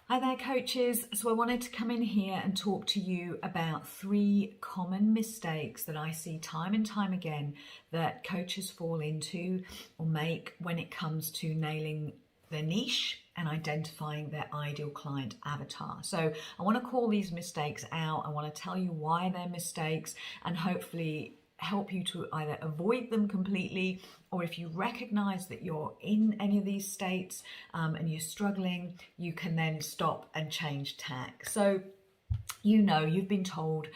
Hi there, coaches. So I wanted to come in here and talk to you about 3 common mistakes that I see time and time again that coaches fall into or make when it comes to nailing their niche and identifying their ideal client avatar. So I want to call these mistakes out. I want to tell you why they're mistakes and hopefully help you to either avoid them completely, or if you recognize that you're in any of these states and you're struggling, you can then stop and change tack. So you've been told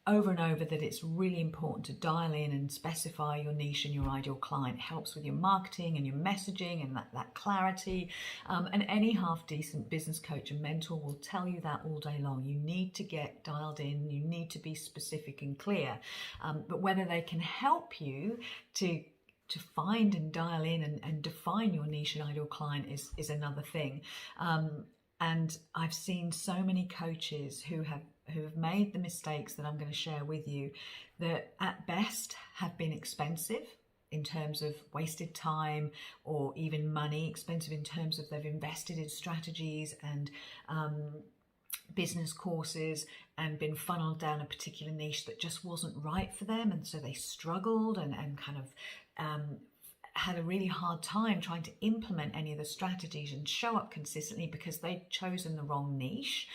over and over that it's really important to dial in and specify your niche and your ideal client. It helps with your marketing and your messaging and that clarity. And any half-decent business coach and mentor will tell you that all day long. You need to get dialed in. You need to be specific and clear. But whether they can help you to find and dial in and define your niche and ideal client is another thing. And I've seen so many coaches who have made the mistakes that I'm going to share with you that at best have been expensive in terms of wasted time or even money, expensive in terms of they've invested in strategies and business courses and been funneled down a particular niche that just wasn't right for them. And so they struggled and kind of had a really hard time trying to implement any of the strategies and show up consistently because they'd chosen the wrong niche.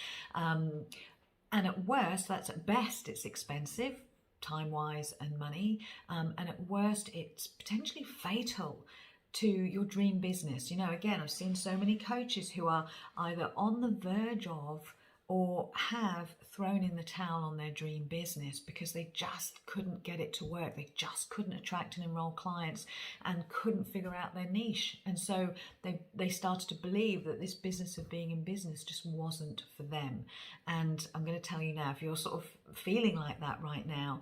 And at worst, that's at best, it's expensive, time-wise and money. And at worst, it's potentially fatal to your dream business. Again, I've seen so many coaches who are either on the verge of or have thrown in the towel on their dream business because they just couldn't get it to work. They just couldn't attract and enroll clients and couldn't figure out their niche. And so they started to believe that this business of being in business just wasn't for them. And I'm going to tell you now, if you're sort of feeling like that right now,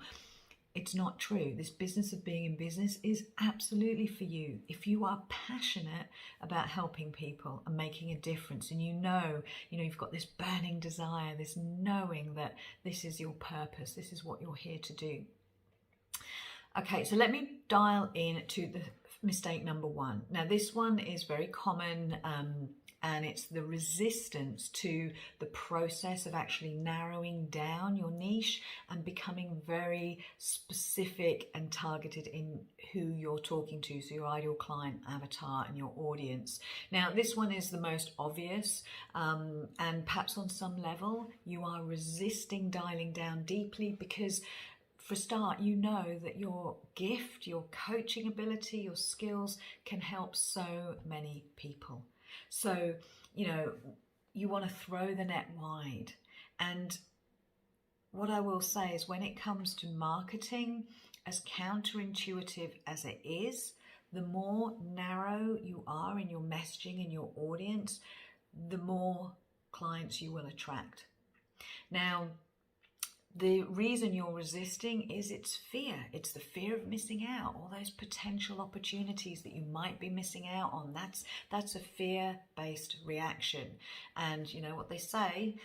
it's not true. This business of being in business is absolutely for you. If you are passionate about helping people and making a difference, and you've got this burning desire, this knowing that this is your purpose, this is what you're here to do. Okay, so let me dial in to the mistake number 1. Now, this one is very common, and it's the resistance to the process of actually narrowing down your niche and becoming very specific and targeted in who you're talking to, so your ideal client avatar and your audience. Now, this one is the most obvious, and perhaps on some level you are resisting dialing down deeply because for a start, you know that your gift, your coaching ability, your skills can help so many people. So, you want to throw the net wide. And what I will say is when it comes to marketing, as counterintuitive as it is, the more narrow you are in your messaging and your audience, the more clients you will attract. Now, the reason you're resisting is it's fear. It's the fear of missing out, all those potential opportunities that you might be missing out on. That's a fear-based reaction. And what they say,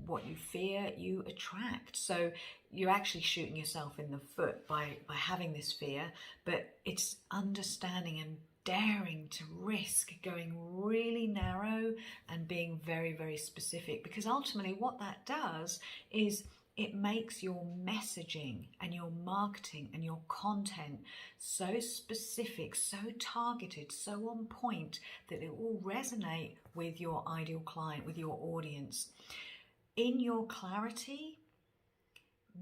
what you fear, you attract. So you're actually shooting yourself in the foot by having this fear, but it's understanding and daring to risk going really narrow and being very, very specific, because ultimately what that does is it makes your messaging and your marketing and your content so specific, so targeted, so on point that it will resonate with your ideal client, with your audience. In your clarity,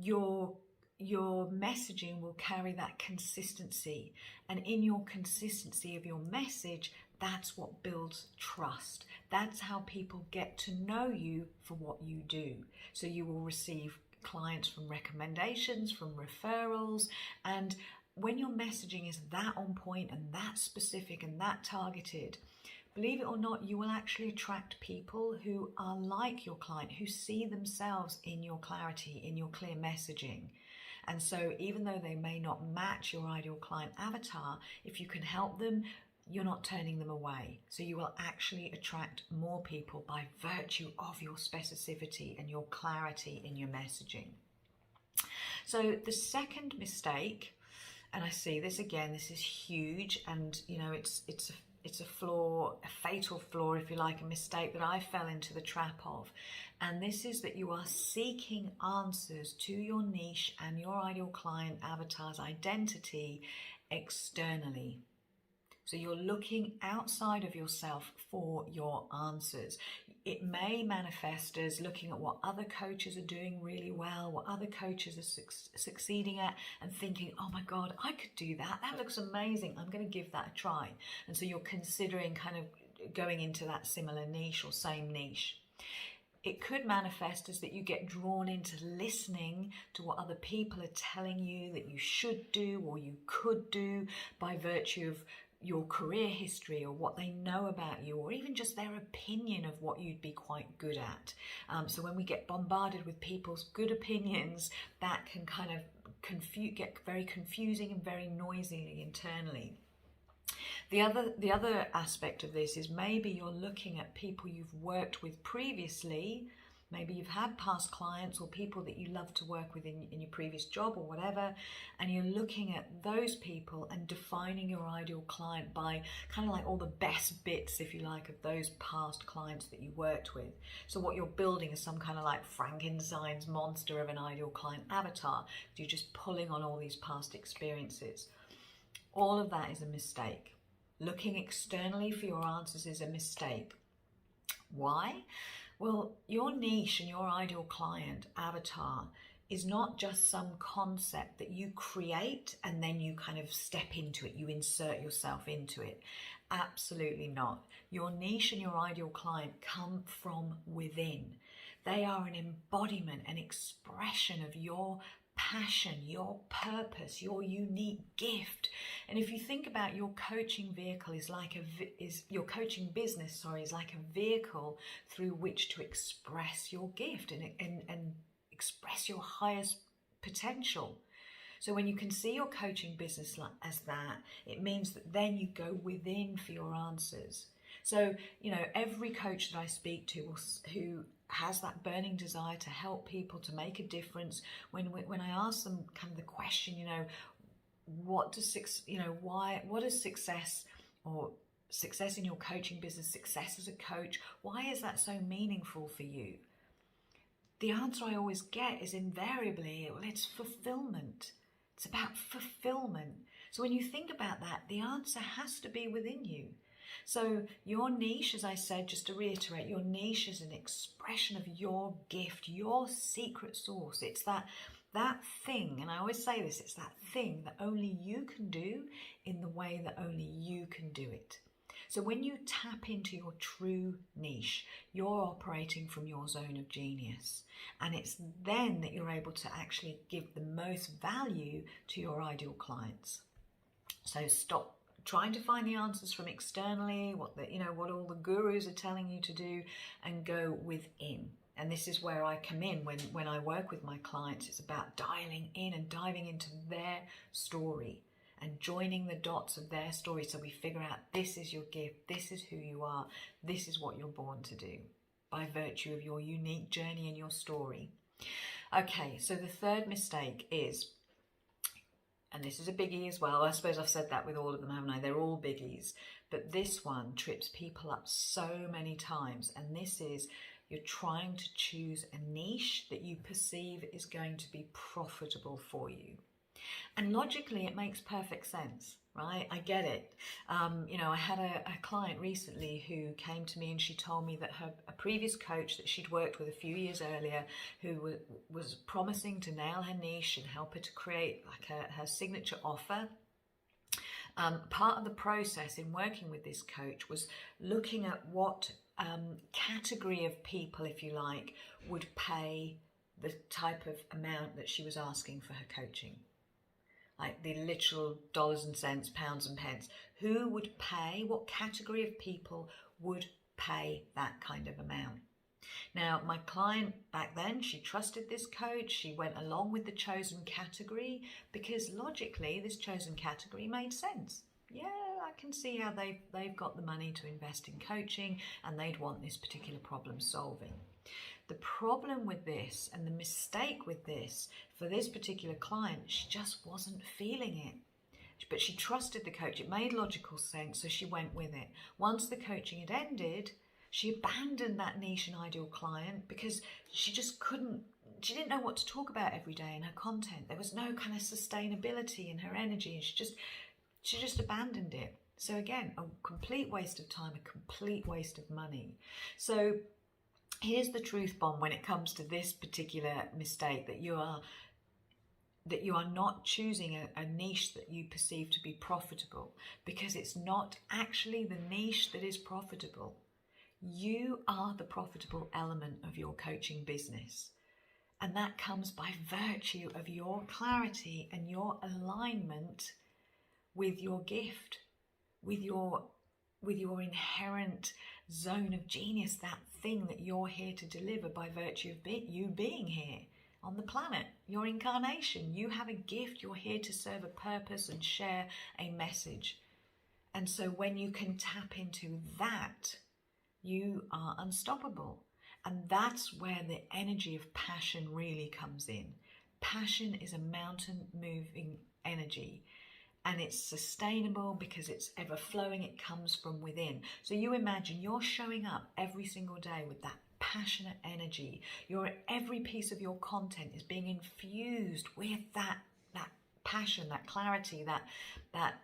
your messaging will carry that consistency, and in your consistency of your message, that's what builds trust. That's how people get to know you for what you do. So you will receive clients from recommendations, from referrals, and when your messaging is that on point and that specific and that targeted, believe it or not, you will actually attract people who are like your client, who see themselves in your clarity, in your clear messaging. And so even though they may not match your ideal client avatar, if you can help them, you're not turning them away. So you will actually attract more people by virtue of your specificity and your clarity in your messaging. So the second mistake, and I see this again, this is huge, and it's it's a flaw, a fatal flaw, if you like, a mistake that I fell into the trap of. And this is that you are seeking answers to your niche and your ideal client avatar's identity externally. So you're looking outside of yourself for your answers. It may manifest as looking at what other coaches are doing really well, what other coaches are succeeding at, and thinking, oh my God, I could do that. That looks amazing. I'm going to give that a try. And so you're considering kind of going into that similar niche or same niche. It could manifest as that you get drawn into listening to what other people are telling you that you should do or you could do by virtue of your career history or what they know about you, or even just their opinion of what you'd be quite good at. So when we get bombarded with people's good opinions, that can kind of get very confusing and very noisy internally. The other aspect of this is maybe you're looking at people you've worked with previously. Maybe you've had past clients or people that you love to work with in your previous job or whatever, and you're looking at those people and defining your ideal client by kind of like all the best bits, if you like, of those past clients that you worked with. So what you're building is some kind of like Frankenstein's monster of an ideal client avatar. You're just pulling on all these past experiences. All of that is a mistake. Looking externally for your answers is a mistake. Why? Well, your niche and your ideal client avatar is not just some concept that you create and then you kind of step into it, you insert yourself into it. Absolutely not. Your niche and your ideal client come from within. They are an embodiment, an expression of your passion, your purpose, your unique gift. And if you think about your coaching vehicle your coaching business is like a vehicle through which to express your gift and express your highest potential. So when you can see your coaching business as that, it means that then you go within for your answers. So, every coach that I speak to who has that burning desire to help people, to make a difference, when I ask them kind of the question, what does success or success in your coaching business, success as a coach, why is that so meaningful for you? The answer I always get is invariably, well, it's fulfillment. It's about fulfillment. So when you think about that, the answer has to be within you. So your niche, as I said, just to reiterate, your niche is an expression of your gift, your secret sauce. It's that thing, and I always say this, it's that thing that only you can do in the way that only you can do it. So when you tap into your true niche, you're operating from your zone of genius. And it's then that you're able to actually give the most value to your ideal clients. So stop trying to find the answers from externally, what all the gurus are telling you to do, and go within. And this is where I come in when I work with my clients. It's about dialing in and diving into their story and joining the dots of their story, so we figure out this is your gift, this is who you are, this is what you're born to do by virtue of your unique journey and your story. Okay, so the third mistake is, and this is a biggie as well, I suppose I've said that with all of them, haven't I? They're all biggies, but this one trips people up so many times, and this is you're trying to choose a niche that you perceive is going to be profitable for you. And logically, it makes perfect sense, right? I get it. I had a client recently who came to me and she told me that a previous coach that she'd worked with a few years earlier, who was promising to nail her niche and help her to create her signature offer. Part of the process in working with this coach was looking at what category of people, if you like, would pay the type of amount that she was asking for her coaching. Like the literal dollars and cents, pounds and pence. Who would pay, what category of people would pay that kind of amount? Now, my client back then, she trusted this coach. She went along with the chosen category because logically this chosen category made sense. Yeah, I can see how they've got the money to invest in coaching and they'd want this particular problem solving. The problem with this and the mistake with this for this particular client, she just wasn't feeling it. but she trusted the coach. It made logical sense, so she went with it. Once the coaching had ended, she abandoned that niche and ideal client because she just couldn't, she didn't know what to talk about every day in her content. There was no kind of sustainability in her energy, and she just abandoned it. So again, a complete waste of time, a complete waste of money. So here's the truth bomb when it comes to this particular mistake, that you are not choosing a niche that you perceive to be profitable, because it's not actually the niche that is profitable. You are the profitable element of your coaching business. And that comes by virtue of your clarity and your alignment with your gift, with your inherent zone of genius, that thing that you're here to deliver by virtue of you being here on the planet, your incarnation. You have a gift, you're here to serve a purpose and share a message. And so when you can tap into that, you are unstoppable. And that's where the energy of passion really comes in. Passion is a mountain moving energy, and it's sustainable because it's ever flowing. It comes from within. So you imagine you're showing up every single day with that passionate energy. Every piece of your content is being infused with that passion, that clarity, that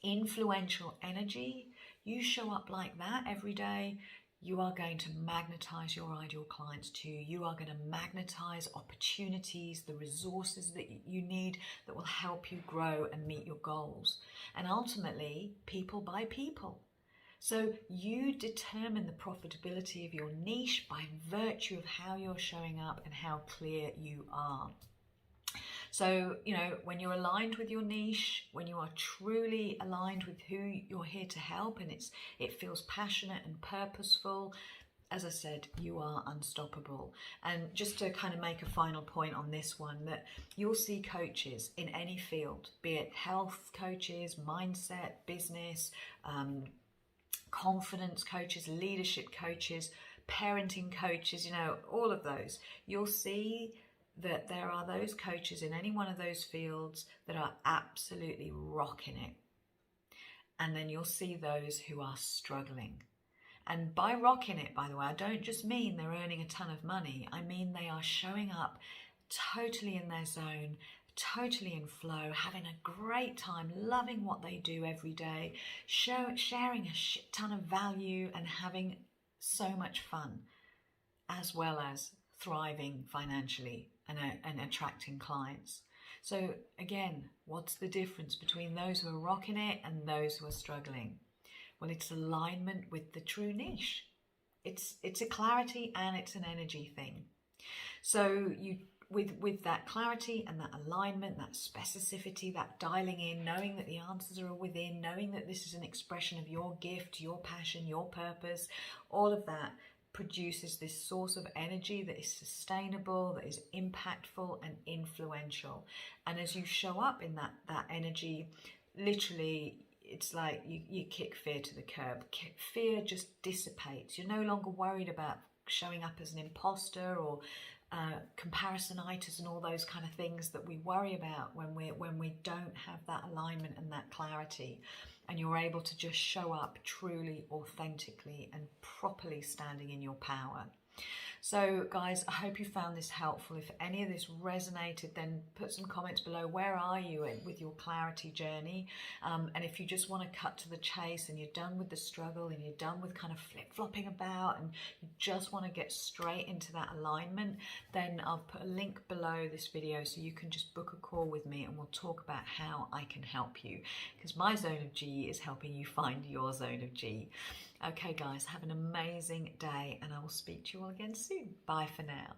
influential energy. You show up like that every day, you are going to magnetize your ideal clients to you. You are going to magnetize opportunities, the resources that you need that will help you grow and meet your goals. And ultimately, people buy people. So you determine the profitability of your niche by virtue of how you're showing up and how clear you are. So, when you're aligned with your niche, when you are truly aligned with who you're here to help, and it feels passionate and purposeful, as I said, you are unstoppable. And just to kind of make a final point on this one, that you'll see coaches in any field, be it health coaches, mindset, business, confidence coaches, leadership coaches, parenting coaches, all of those. You'll see that there are those coaches in any one of those fields that are absolutely rocking it. And then you'll see those who are struggling. And by rocking it, by the way, I don't just mean they're earning a ton of money. I mean they are showing up totally in their zone, totally in flow, having a great time, loving what they do every day, sharing a shit ton of value and having so much fun, as well as thriving financially and attracting clients. So again, what's the difference between those who are rocking it and those who are struggling? Well, it's alignment with the true niche. It's a clarity and it's an energy thing. So you with that clarity and that alignment, that specificity, that dialing in, knowing that the answers are within, knowing that this is an expression of your gift, your passion, your purpose, all of that produces this source of energy that is sustainable, that is impactful and influential. And as you show up in that energy, literally, it's like you kick fear to the curb. Fear just dissipates. You're no longer worried about showing up as an imposter or comparisonitis and all those kind of things that we worry about when we don't have that alignment and that clarity. And you're able to just show up truly, authentically, and properly standing in your power. So guys, I hope you found this helpful. If any of this resonated, then put some comments below. Where are you with your clarity journey? And if you just want to cut to the chase and you're done with the struggle and you're done with kind of flip-flopping about and you just want to get straight into that alignment, then I'll put a link below this video so you can just book a call with me and we'll talk about how I can help you, because my zone of G is helping you find your zone of G. Okay guys, have an amazing day and I will speak to you all again soon. Bye for now.